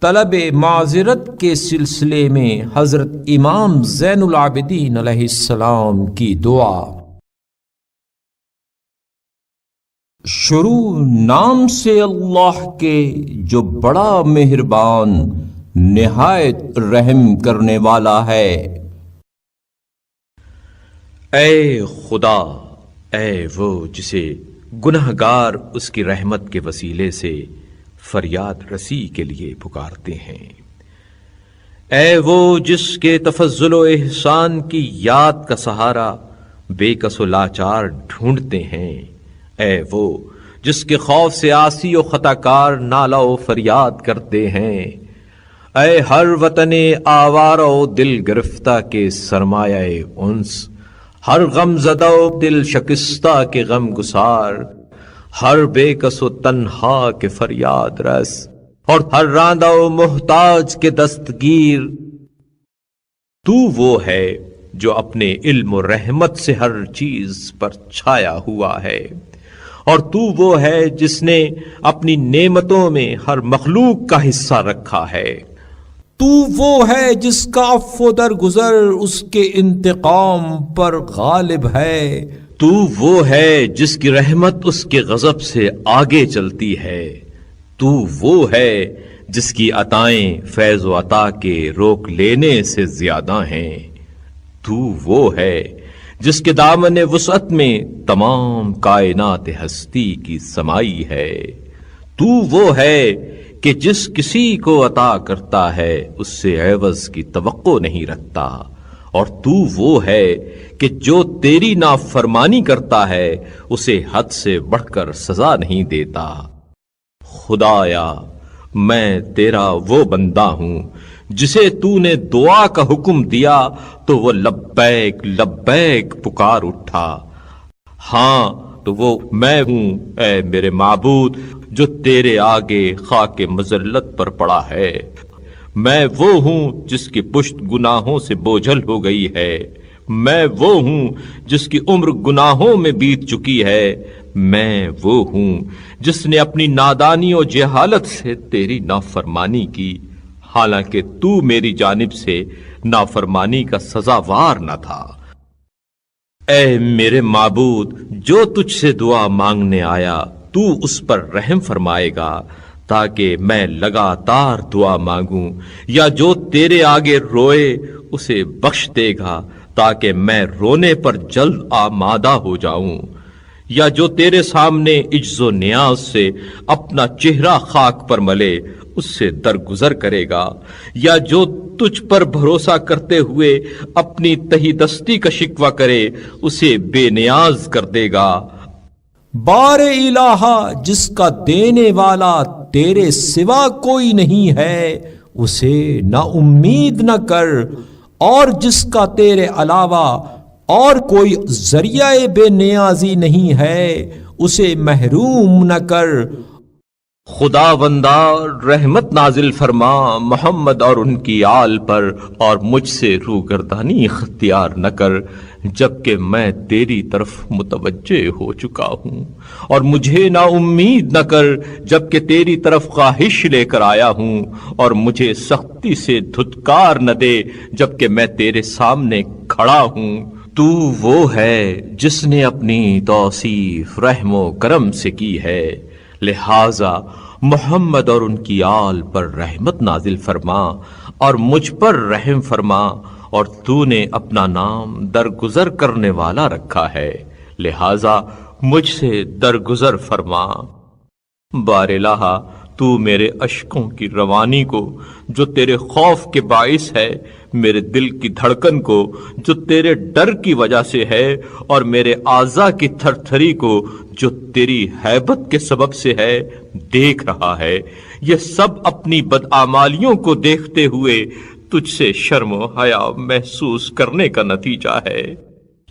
طلب معذرت کے سلسلے میں حضرت امام زین العابدین علیہ السلام کی دعا۔ شروع نام سے اللہ کے جو بڑا مہربان نہایت رحم کرنے والا ہے۔ اے خدا، اے وہ جسے گنہگار اس کی رحمت کے وسیلے سے فریاد رسی کے لیے پکارتے ہیں، اے وہ جس کے تفضل و احسان کی یاد کا سہارا بے کس و لاچار ڈھونڈتے ہیں، اے وہ جس کے خوف سے عاصی و خطا کار نالہ و فریاد کرتے ہیں، اے ہر وطن آوارہ و دل گرفتہ کے سرمایہ انس، ہر غم زدہ و دل شکستہ کے غم گسار، ہر بے کس و تنہا کے فریاد رس، اور ہر راندہ و محتاج کے دستگیر۔ تو وہ ہے جو اپنے علم و رحمت سے ہر چیز پر چھایا ہوا ہے، اور تو وہ ہے جس نے اپنی نعمتوں میں ہر مخلوق کا حصہ رکھا ہے۔ تو وہ ہے جس کا عفو درگزر اس کے انتقام پر غالب ہے۔ تو وہ ہے جس کی رحمت اس کے غضب سے آگے چلتی ہے۔ تو وہ ہے جس کی عطائیں فیض و عطا کے روک لینے سے زیادہ ہیں۔ تو وہ ہے جس کے دامن وسعت میں تمام کائنات ہستی کی سمائی ہے۔ تو وہ ہے کہ جس کسی کو عطا کرتا ہے اس سے عوض کی توقع نہیں رکھتا، اور تو وہ ہے کہ جو تیری نافرمانی کرتا ہے اسے حد سے بڑھ کر سزا نہیں دیتا۔ خدایا، میں تیرا وہ بندہ ہوں جسے تو نے دعا کا حکم دیا تو وہ لبیک لبیک پکار اٹھا۔ ہاں تو وہ میں ہوں اے میرے معبود جو تیرے آگے خاک مذلت پر پڑا ہے۔ میں وہ ہوں جس کی پشت گناہوں سے بوجھل ہو گئی ہے۔ میں وہ ہوں جس کی عمر گناہوں میں بیت چکی ہے۔ میں وہ ہوں جس نے اپنی نادانی و جہالت سے تیری نافرمانی کی، حالانکہ تو میری جانب سے نافرمانی کا سزاوار نہ تھا۔ اے میرے معبود، جو تجھ سے دعا مانگنے آیا تو اس پر رحم فرمائے گا تاکہ میں لگاتار دعا مانگوں، یا جو تیرے آگے روئے اسے بخش دے گا تاکہ میں رونے پر جلد آمادہ ہو جاؤں، یا جو تیرے سامنے عجز و نیاز سے اپنا چہرہ خاک پر ملے اس سے درگزر کرے گا، یا جو تجھ پر بھروسہ کرتے ہوئے اپنی تہی دستی کا شکوہ کرے اسے بے نیاز کر دے گا۔ بار الہ، جس کا دینے والا تیرے سوا کوئی نہیں ہے اسے نا امید نہ کر، اور جس کا تیرے علاوہ اور کوئی ذریعہ بے نیازی نہیں ہے اسے محروم نہ کر۔ خدا بندہ، رحمت نازل فرما محمد اور ان کی آل پر، اور مجھ سے روگردانی اختیار نہ کر جبکہ میں تیری طرف متوجہ ہو چکا ہوں، اور مجھے نا امید نہ کر جبکہ تیری طرف خواہش لے کر آیا ہوں، اور مجھے سختی سے دھتکار نہ دے جبکہ میں تیرے سامنے کھڑا ہوں۔ تو وہ ہے جس نے اپنی توصیف رحم و کرم سے کی ہے، لہذا محمد اور ان کی آل پر رحمت نازل فرما اور مجھ پر رحم فرما، اور تو نے اپنا نام درگزر کرنے والا رکھا ہے، لہذا مجھ سے درگزر فرما۔ بار الہ، تو میرے اشکوں کی روانی کو جو تیرے خوف کے باعث ہے، میرے دل کی دھڑکن کو جو تیرے ڈر کی وجہ سے ہے، اور میرے اعضاء کی تھر تھری کو جو تیری ہیبت کے سبب سے ہے دیکھ رہا ہے۔ یہ سب اپنی بدعمالیوں کو دیکھتے ہوئے تجھ سے شرم و حیا محسوس کرنے کا نتیجہ ہے۔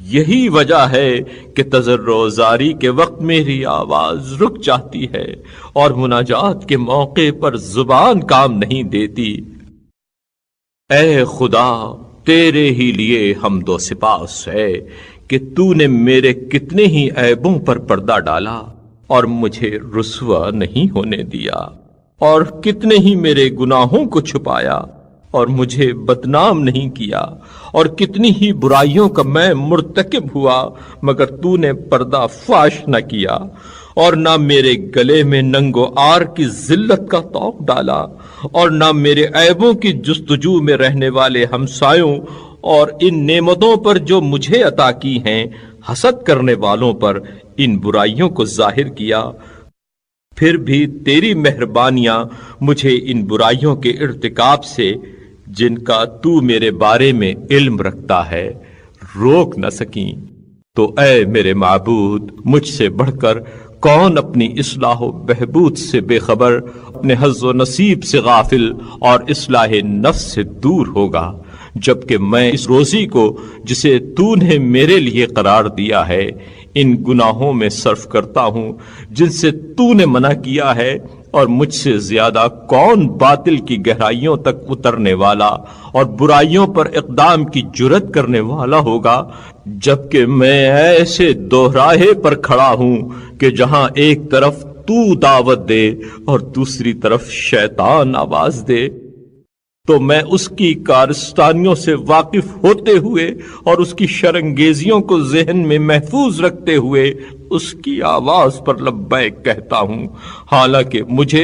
یہی وجہ ہے کہ تضرع و زاری کے وقت میری آواز رک جاتی ہے اور مناجات کے موقع پر زبان کام نہیں دیتی۔ اے خدا، تیرے ہی لیے حمد و سپاس ہے کہ تو نے میرے کتنے ہی عیبوں پر پردہ ڈالا اور مجھے رسوا نہیں ہونے دیا، اور کتنے ہی میرے گناہوں کو چھپایا اور مجھے بدنام نہیں کیا، اور کتنی ہی برائیوں کا میں مرتکب ہوا مگر تو نے پردہ فاش نہ کیا، اور نہ میرے گلے میں ننگ و عار کی ذلت کا طوق ڈالا، اور نہ میرے عیبوں کی جستجو میں رہنے والے ہمسایوں اور ان نعمتوں پر جو مجھے عطا کی ہیں حسد کرنے والوں پر ان برائیوں کو ظاہر کیا۔ پھر بھی تیری مہربانیاں مجھے ان برائیوں کے ارتکاب سے، جن کا تو میرے بارے میں علم رکھتا ہے، روک نہ سکیں۔ تو اے میرے معبود، مجھ سے بڑھ کر کون اپنی اصلاح و بہبود سے بے خبر، اپنے حظ و نصیب سے غافل اور اصلاح نفس سے دور ہوگا، جبکہ میں اس روزی کو جسے تو نے میرے لیے قرار دیا ہے ان گناہوں میں صرف کرتا ہوں جن سے تو نے منع کیا ہے، اور مجھ سے زیادہ کون باطل کی گہرائیوں تک اترنے والا اور برائیوں پر اقدام کی جرت کرنے والا ہوگا، جبکہ میں ایسے دوراہے پر کھڑا ہوں کہ جہاں ایک طرف تو دعوت دے اور دوسری طرف شیطان آواز دے، تو میں اس کی کارستانیوں سے واقف ہوتے ہوئے اور اس کی شرنگیزیوں کو ذہن میں محفوظ رکھتے ہوئے اس کی آواز پر لبیک کہتا ہوں، حالانکہ مجھے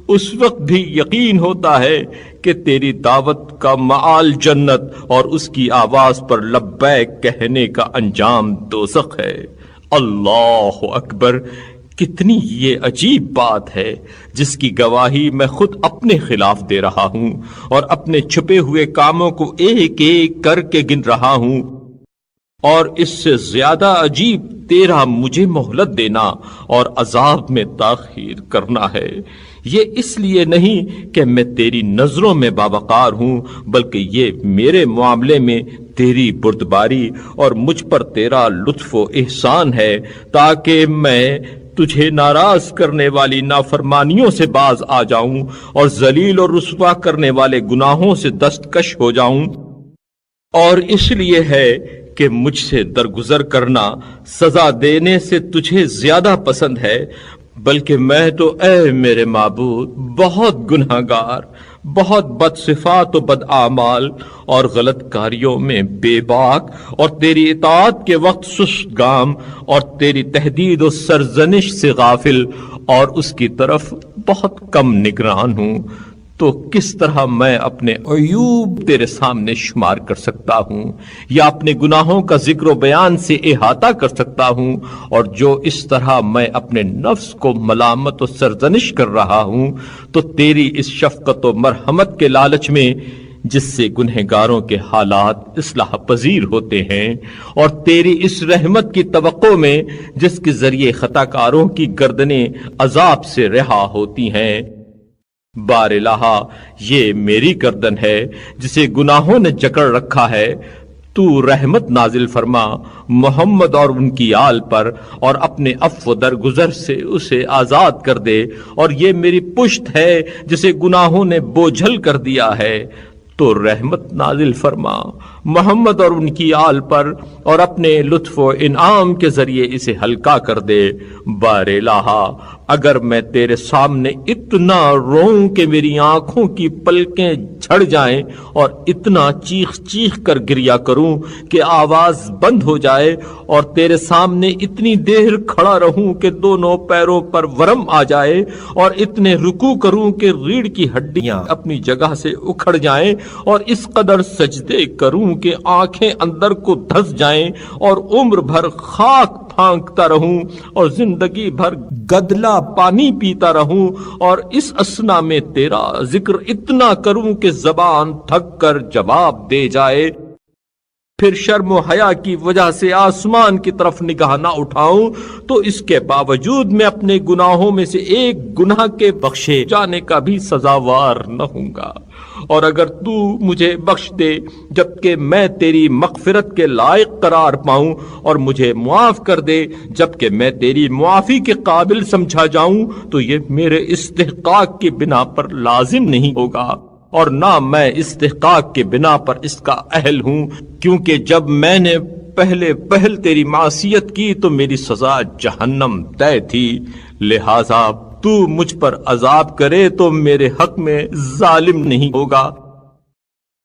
اس وقت بھی یقین ہوتا ہے کہ تیری دعوت کا معال جنت اور اس کی آواز پر لبیک کہنے کا انجام دوزخ ہے۔ اللہ اکبر! کتنی یہ عجیب بات ہے جس کی گواہی میں خود اپنے خلاف دے رہا ہوں اور اپنے چھپے ہوئے کاموں کو ایک ایک کر کے گن رہا ہوں، اور اس سے زیادہ عجیب تیرا مجھے مہلت دینا اور عذاب میں تاخیر کرنا ہے۔ یہ اس لیے نہیں کہ میں تیری نظروں میں باوقار ہوں، بلکہ یہ میرے معاملے میں تیری بردباری اور مجھ پر تیرا لطف و احسان ہے، تاکہ میں تجھے ناراض کرنے والی نافرمانیوں سے باز آ جاؤں اور ذلیل اور رسوا کرنے والے گناہوں سے دستکش ہو جاؤں۔ اور اس لیے ہے کہ مجھ سے درگزر کرنا سزا دینے سے تجھے زیادہ پسند ہے، بلکہ میں تو اے میرے معبود بہت گناہگار، بہت بد صفات و بد اعمال اور غلط کاریوں میں بے باک، اور تیری اطاعت کے وقت سست گام، اور تیری تہدید و سرزنش سے غافل، اور اس کی طرف بہت کم نگران ہوں۔ تو کس طرح میں اپنے عیوب تیرے سامنے شمار کر سکتا ہوں، یا اپنے گناہوں کا ذکر و بیان سے احاطہ کر سکتا ہوں؟ اور جو اس طرح میں اپنے نفس کو ملامت و سرزنش کر رہا ہوں، تو تیری اس شفقت و مرحمت کے لالچ میں، جس سے گنہگاروں کے حالات اصلاح پذیر ہوتے ہیں، اور تیری اس رحمت کی توقع میں جس کے ذریعے خطا کاروں کی گردنیں عذاب سے رہا ہوتی ہیں، بار الہ یہ میری گردن ہے جسے گناہوں نے جکڑ رکھا ہے۔ تو رحمت نازل فرما محمد اور ان کی آل پر، اور اپنے عفو درگزر سے اسے آزاد کر دے، اور یہ میری پشت ہے جسے گناہوں نے بوجھل کر دیا ہے۔ تو رحمت نازل فرما محمد اور ان کی آل پر، اور اپنے لطف و انعام کے ذریعے اسے ہلکا کر دے۔ بار الہ اگر میں تیرے سامنے اتنا روؤں کہ میری آنکھوں کی پلکیں جھڑ جائیں، اور اتنا چیخ چیخ کر گریا کروں کہ آواز بند ہو جائے، اور تیرے سامنے اتنی دیر کھڑا رہوں کہ دونوں پیروں پر ورم آ جائے، اور اتنے رکوع کروں کہ ریڑھ کی ہڈیاں اپنی جگہ سے اکھڑ جائیں، اور اس قدر سجدے کروں کہ آنکھیں اندر کو دھس جائیں، اور عمر بھر خاک پھانکتا رہوں، اور زندگی بھر گدلا پانی پیتا رہوں، اور اس اسنا میں تیرا ذکر اتنا کروں کہ زبان تھک کر جواب دے جائے، پھر شرم و حیا کی وجہ سے آسمان کی طرف نگاہ نہ اٹھاؤں، تو اس کے باوجود میں اپنے گناہوں میں سے ایک گناہ کے بخشے جانے کا بھی سزاوار نہ ہوں گا۔ اور اگر تو مجھے بخش دے جبکہ میں تیری مغفرت کے لائق قرار پاؤں، اور مجھے معاف کر دے جبکہ میں تیری معافی کے قابل سمجھا جاؤں، تو یہ میرے استحقاق کی بنا پر لازم نہیں ہوگا، اور نہ میں استحقاق کے بنا پر اس کا اہل ہوں، کیونکہ جب میں نے پہل تیری معصیت کی تو میری سزا جہنم طے تھی، لہذا تو مجھ پر عذاب کرے تو میرے حق میں ظالم نہیں ہوگا۔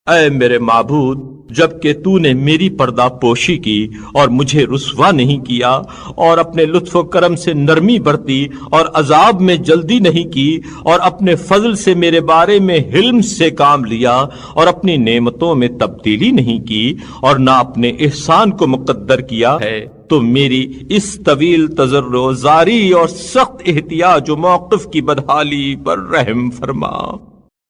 اے میرے معبود، جبکہ تو نے میری پردہ پوشی کی اور مجھے رسوا نہیں کیا، اور اپنے لطف و کرم سے نرمی برتی اور عذاب میں جلدی نہیں کی، اور اپنے فضل سے میرے بارے میں حلم سے کام لیا، اور اپنی نعمتوں میں تبدیلی نہیں کی، اور نہ اپنے احسان کو مقدر کیا ہے، تو میری اس طویل تضرع زاری اور سخت احتیاج و موقف کی بدحالی پر رحم فرما۔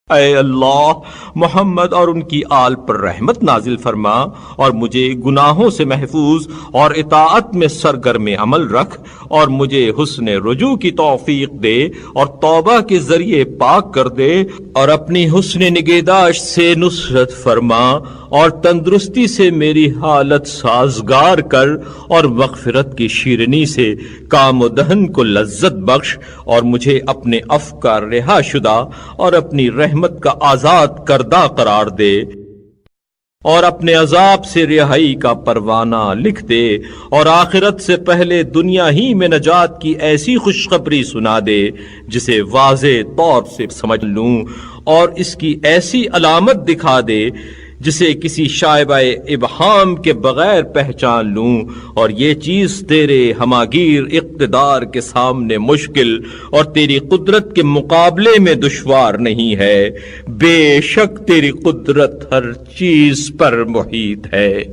اے اللہ، محمد اور ان کی آل پر رحمت نازل فرما، اور مجھے گناہوں سے محفوظ اور اطاعت میں سرگرم عمل رکھ، اور مجھے حسن رجوع کی توفیق دے، اور توبہ کے ذریعے پاک کر دے، اور اپنی حسن نگہداشت سے نصرت فرما، اور تندرستی سے میری حالت سازگار کر، اور مغفرت کی شیرنی سے کام و دہن کو لذت بخش، اور مجھے اپنے عفو کا رہا شدہ اور اپنی رحمت کا آزاد کردہ قرار دے، اور اپنے عذاب سے رہائی کا پروانہ لکھ دے، اور آخرت سے پہلے دنیا ہی میں نجات کی ایسی خوشخبری سنا دے جسے واضح طور سے سمجھ لوں، اور اس کی ایسی علامت دکھا دے جسے کسی شائبہ ابہام کے بغیر پہچان لوں، اور یہ چیز تیرے ہماگیر اقتدار کے سامنے مشکل اور تیری قدرت کے مقابلے میں دشوار نہیں ہے۔ بے شک تیری قدرت ہر چیز پر محیط ہے۔